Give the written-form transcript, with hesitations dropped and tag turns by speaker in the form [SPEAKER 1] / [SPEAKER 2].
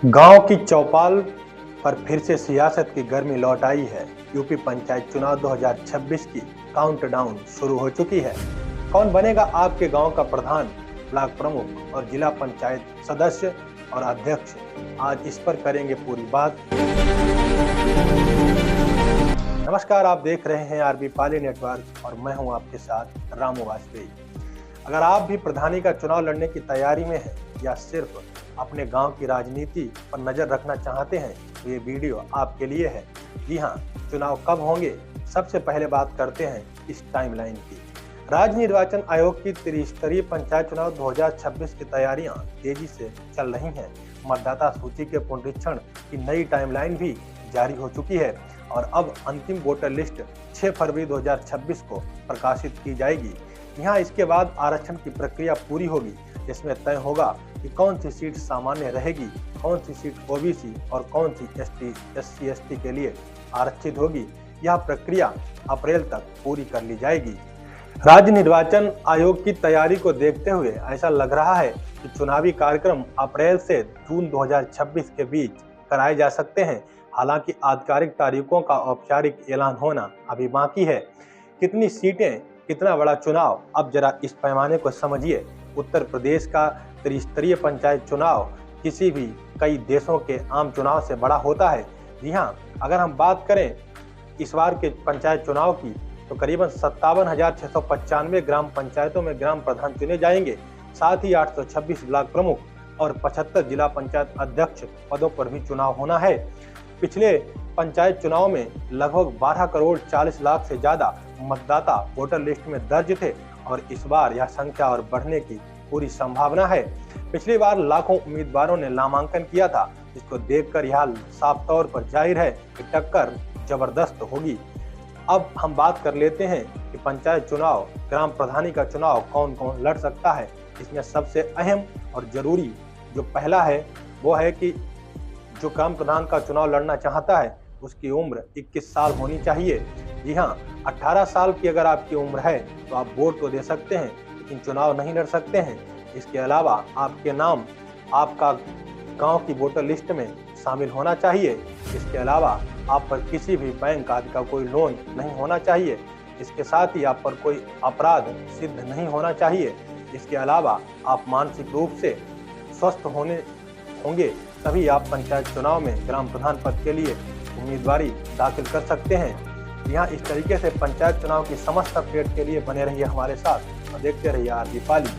[SPEAKER 1] गांव की चौपाल पर फिर से सियासत की गर्मी लौट आई है। यूपी पंचायत चुनाव 2026 की काउंटडाउन शुरू हो चुकी है। कौन बनेगा आपके गांव का प्रधान, ब्लॉक प्रमुख और जिला पंचायत सदस्य और अध्यक्ष? आज इस पर करेंगे पूरी बात। नमस्कार, आप देख रहे हैं आरबी पाली नेटवर्क और मैं हूं आपके साथ रामू वाजपेयी। अगर आप भी प्रधानी का चुनाव लड़ने की तैयारी में हैं या सिर्फ अपने गांव की राजनीति पर नजर रखना चाहते हैं तो ये वीडियो आपके लिए है। जी हां, चुनाव कब होंगे? सबसे पहले बात करते हैं इस टाइमलाइन की। राज्य निर्वाचन आयोग की त्रिस्तरीय पंचायत चुनाव 2026 की तैयारियां तेजी से चल रही हैं। मतदाता सूची के पुनरीक्षण की नई टाइमलाइन भी जारी हो चुकी है और अब अंतिम वोटर लिस्ट 6 फरवरी 2026 को प्रकाशित की जाएगी। यहाँ इसके बाद आरक्षण की प्रक्रिया पूरी होगी, जिसमें तय होगा कि कौन सी सीट सामान्य रहेगी, कौन सी सीट ओबीसी और कौन सी एससी एसटी के लिए आरक्षित होगी। यह प्रक्रिया अप्रैल तक पूरी कर ली जाएगी। राज्य निर्वाचन आयोग की तैयारी को देखते हुए ऐसा लग रहा है कि चुनावी कार्यक्रम अप्रैल से जून 2026 के बीच कराए जा सकते हैं। हालांकि आधिकारिक तारीखों का औपचारिक ऐलान होना अभी बाकी है। कितनी सीटें, कितना बड़ा चुनाव, अब जरा इस पैमाने को समझिए। उत्तर प्रदेश का त्रिस्तरीय पंचायत चुनाव किसी भी कई देशों के आम चुनाव से बड़ा होता है। जी हाँ, अगर हम बात करें इस बार के पंचायत चुनाव की तो करीबन 57,695 ग्राम पंचायतों में ग्राम प्रधान चुने जाएंगे। साथ ही 826 ब्लॉक प्रमुख और 75 जिला पंचायत अध्यक्ष पदों पर भी चुनाव होना है। पिछले पंचायत चुनाव में लगभग 12 करोड़ 40 लाख से ज्यादा मतदाता वोटर लिस्ट में दर्ज थे और इस बार यह संख्या और बढ़ने की पूरी संभावना है। पिछली बार लाखों उम्मीदवारों ने नामांकन किया था, जिसको देखकर यह साफ तौर पर जाहिर है कि टक्कर जबरदस्त होगी। अब हम बात कर लेते हैं कि पंचायत चुनाव, ग्राम प्रधानी का चुनाव कौन कौन लड़ सकता है। इसमें सबसे अहम और जरूरी जो पहला है वो है कि जो ग्राम प्रधान का चुनाव लड़ना चाहता है उसकी उम्र 21 साल होनी चाहिए। जी हाँ, 18 साल की अगर आपकी उम्र है तो आप वोट तो दे सकते हैं, लेकिन चुनाव नहीं लड़ सकते हैं। इसके अलावा आपके नाम आपका गांव की वोटर लिस्ट में शामिल होना चाहिए। इसके अलावा आप पर किसी भी बैंक आदि का कोई लोन नहीं होना चाहिए। इसके साथ ही आप पर कोई अपराध सिद्ध नहीं होना चाहिए। इसके अलावा आप मानसिक रूप से स्वस्थ होंगे, तभी आप पंचायत चुनाव में ग्राम प्रधान पद के लिए उम्मीदवारी दाखिल कर सकते हैं। यहाँ इस तरीके से पंचायत चुनाव की समस्त अपडेट के लिए बने रहिए हमारे साथ और देखते रहिए आरबी पाली।